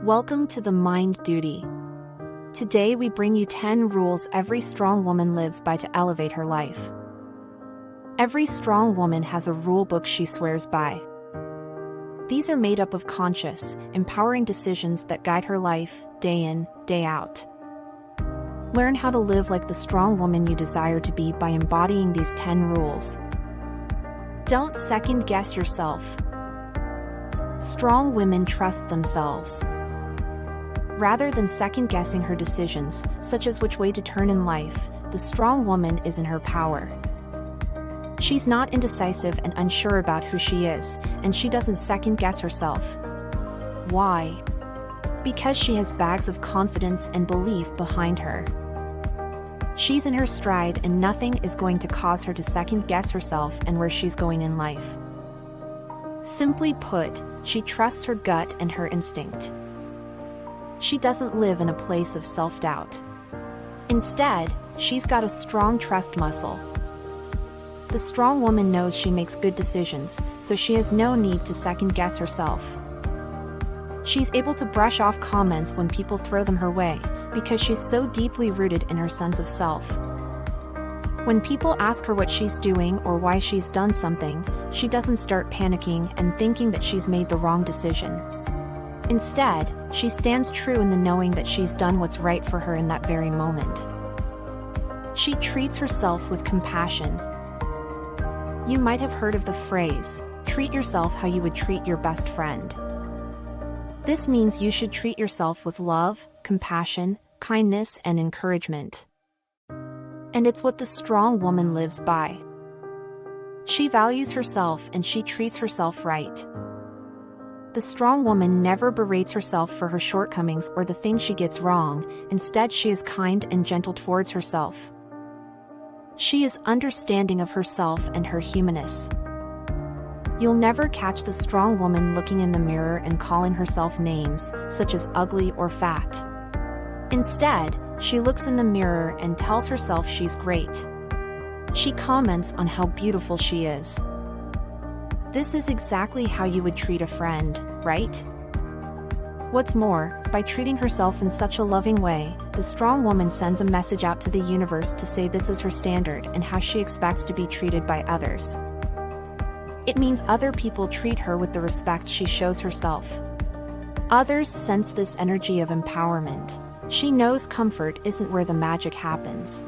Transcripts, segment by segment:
Welcome to the Mind Duty. Today we bring you 10 rules every strong woman lives by to elevate her life. Every strong woman has a rule book she swears by. These are made up of conscious, empowering decisions that guide her life, day in, day out. Learn how to live like the strong woman you desire to be by embodying these 10 rules. Don't second-guess yourself. Strong women trust themselves. Rather than second-guessing her decisions, such as which way to turn in life, the strong woman is in her power. She's not indecisive and unsure about who she is, and she doesn't second-guess herself. Why? Because she has bags of confidence and belief behind her. She's in her stride and nothing is going to cause her to second-guess herself and where she's going in life. Simply put, she trusts her gut and her instinct. She doesn't live in a place of self-doubt. Instead, she's got a strong trust muscle. The strong woman knows she makes good decisions, so she has no need to second-guess herself. She's able to brush off comments when people throw them her way, because she's so deeply rooted in her sense of self. When people ask her what she's doing or why she's done something, she doesn't start panicking and thinking that she's made the wrong decision. Instead, she stands true in the knowing that she's done what's right for her in that very moment. She treats herself with compassion. You might have heard of the phrase, treat yourself how you would treat your best friend. This means you should treat yourself with love, compassion, kindness, and encouragement. And it's what the strong woman lives by. She values herself and she treats herself right. The strong woman never berates herself for her shortcomings or the things she gets wrong. Instead, she is kind and gentle towards herself. She is understanding of herself and her humanness. You'll never catch the strong woman looking in the mirror and calling herself names, such as ugly or fat. Instead, she looks in the mirror and tells herself she's great. She comments on how beautiful she is. This is exactly how you would treat a friend, right? What's more, by treating herself in such a loving way, the strong woman sends a message out to the universe to say this is her standard and how she expects to be treated by others. It means other people treat her with the respect she shows herself. Others sense this energy of empowerment. She knows comfort isn't where the magic happens.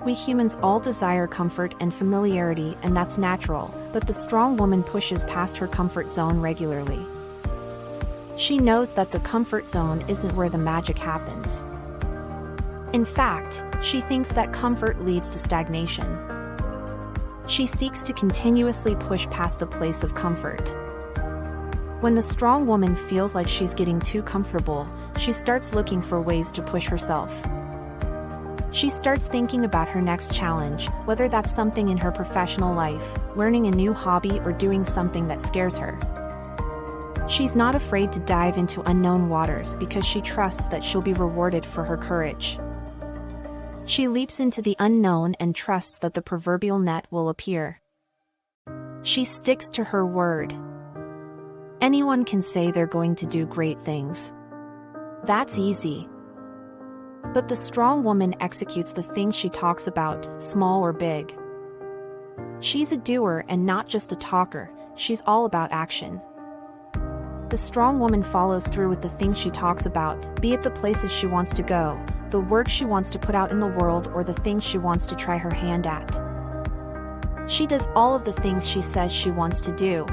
We humans all desire comfort and familiarity, and that's natural, but the strong woman pushes past her comfort zone regularly. She knows that the comfort zone isn't where the magic happens. In fact, she thinks that comfort leads to stagnation. She seeks to continuously push past the place of comfort. When the strong woman feels like she's getting too comfortable, she starts looking for ways to push herself. She starts thinking about her next challenge, whether that's something in her professional life, learning a new hobby, or doing something that scares her. She's not afraid to dive into unknown waters because she trusts that she'll be rewarded for her courage. She leaps into the unknown and trusts that the proverbial net will appear. She sticks to her word. Anyone can say they're going to do great things. That's easy. But the strong woman executes the things she talks about, small or big. She's a doer and not just a talker, she's all about action. The strong woman follows through with the things she talks about, be it the places she wants to go, the work she wants to put out in the world, or the things she wants to try her hand at. She does all of the things she says she wants to do.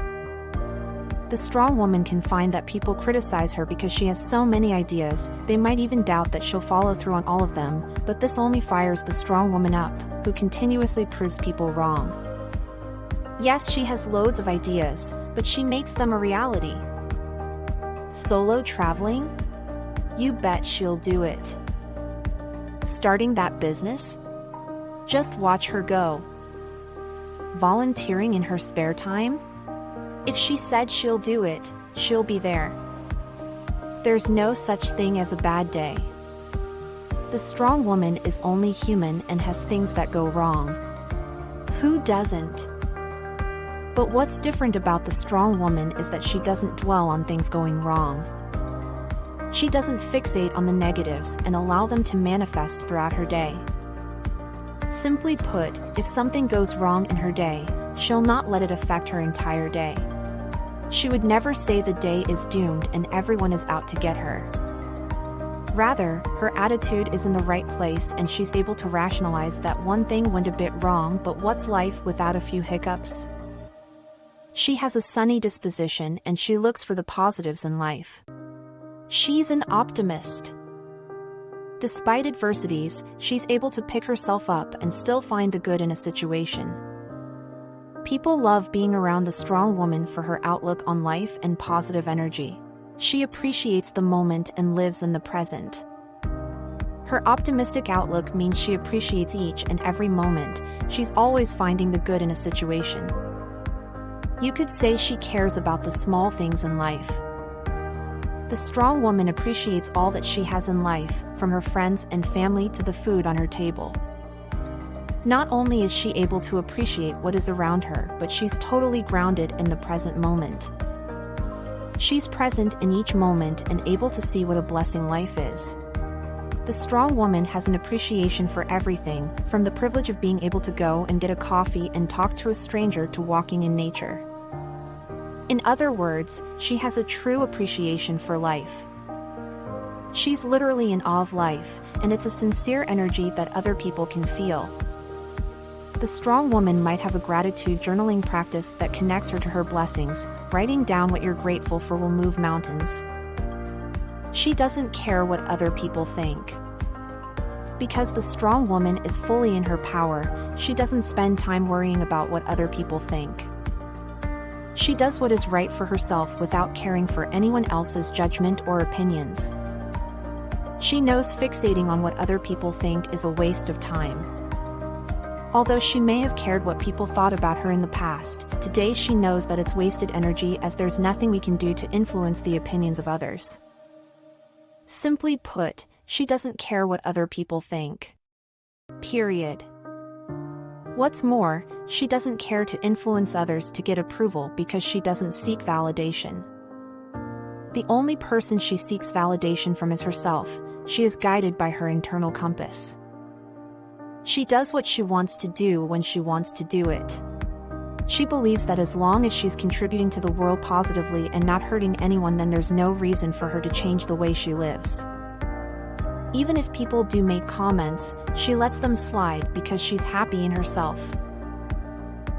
The strong woman can find that people criticize her because she has so many ideas, they might even doubt that she'll follow through on all of them, but this only fires the strong woman up, who continuously proves people wrong. Yes, she has loads of ideas, but she makes them a reality. Solo traveling? You bet she'll do it. Starting that business? Just watch her go. Volunteering in her spare time? If she said she'll do it, she'll be there. There's no such thing as a bad day. The strong woman is only human and has things that go wrong. Who doesn't? But what's different about the strong woman is that she doesn't dwell on things going wrong. She doesn't fixate on the negatives and allow them to manifest throughout her day. Simply put, if something goes wrong in her day, she'll not let it affect her entire day. She would never say the day is doomed and everyone is out to get her. Rather, her attitude is in the right place and she's able to rationalize that one thing went a bit wrong, but what's life without a few hiccups? She has a sunny disposition and she looks for the positives in life. She's an optimist. Despite adversities, she's able to pick herself up and still find the good in a situation. People love being around the strong woman for her outlook on life and positive energy. She appreciates the moment and lives in the present. Her optimistic outlook means she appreciates each and every moment. She's always finding the good in a situation. You could say she cares about the small things in life. The strong woman appreciates all that she has in life, from her friends and family to the food on her table. Not only is she able to appreciate what is around her, but she's totally grounded in the present moment. She's present in each moment and able to see what a blessing life is. The strong woman has an appreciation for everything, from the privilege of being able to go and get a coffee and talk to a stranger to walking in nature. In other words, she has a true appreciation for life. She's literally in awe of life, and it's a sincere energy that other people can feel. The strong woman might have a gratitude journaling practice that connects her to her blessings. Writing down what you're grateful for will move mountains. She doesn't care what other people think. Because the strong woman is fully in her power, she doesn't spend time worrying about what other people think. She does what is right for herself without caring for anyone else's judgment or opinions. She knows fixating on what other people think is a waste of time. Although she may have cared what people thought about her in the past, today she knows that it's wasted energy, as there's nothing we can do to influence the opinions of others. Simply put, she doesn't care what other people think. Period. What's more, she doesn't care to influence others to get approval because she doesn't seek validation. The only person she seeks validation from is herself. She is guided by her internal compass. She does what she wants to do when she wants to do it. She believes that as long as she's contributing to the world positively and not hurting anyone, then there's no reason for her to change the way she lives. Even if people do make comments, she lets them slide because she's happy in herself.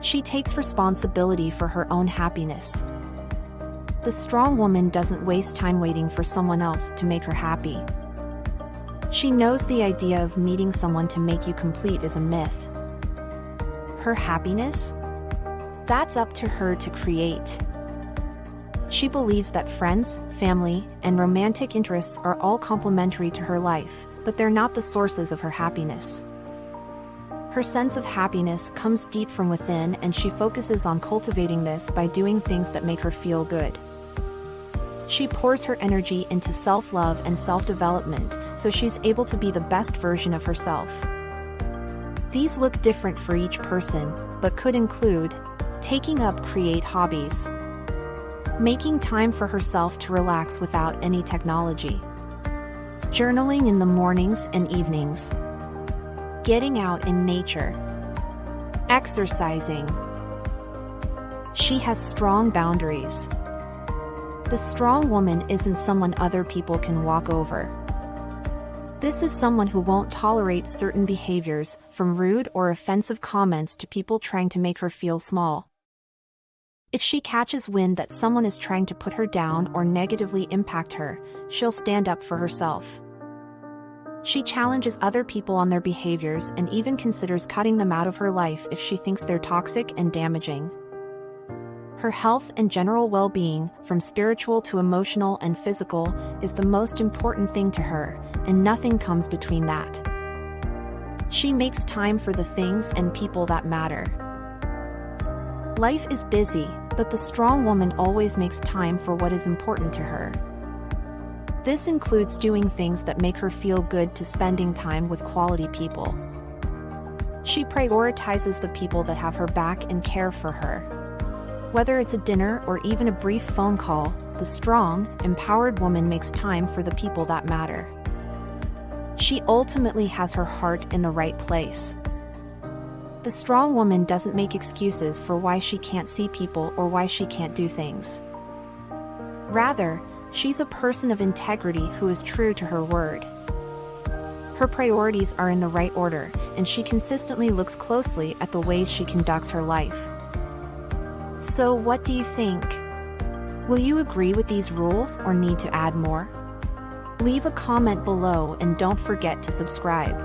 She takes responsibility for her own happiness. The strong woman doesn't waste time waiting for someone else to make her happy. She knows the idea of needing someone to make you complete is a myth. Her happiness? That's up to her to create. She believes that friends, family, and romantic interests are all complementary to her life, but they're not the sources of her happiness. Her sense of happiness comes deep from within, and she focuses on cultivating this by doing things that make her feel good. She pours her energy into self-love and self-development, so she's able to be the best version of herself. These look different for each person, but could include taking up create hobbies, making time for herself to relax without any technology, journaling in the mornings and evenings, getting out in nature, exercising. She has strong boundaries. The strong woman isn't someone other people can walk over. This is someone who won't tolerate certain behaviors, from rude or offensive comments to people trying to make her feel small. If she catches wind that someone is trying to put her down or negatively impact her, she'll stand up for herself. She challenges other people on their behaviors and even considers cutting them out of her life if she thinks they're toxic and damaging. Her health and general well-being, from spiritual to emotional and physical, is the most important thing to her, and nothing comes between that. She makes time for the things and people that matter. Life is busy, but the strong woman always makes time for what is important to her. This includes doing things that make her feel good to spending time with quality people. She prioritizes the people that have her back and care for her. Whether it's a dinner or even a brief phone call, the strong, empowered woman makes time for the people that matter. She ultimately has her heart in the right place. The strong woman doesn't make excuses for why she can't see people or why she can't do things. Rather, she's a person of integrity who is true to her word. Her priorities are in the right order, and she consistently looks closely at the ways she conducts her life. So, what do you think? Will you agree with these rules or need to add more? Leave a comment below and don't forget to subscribe.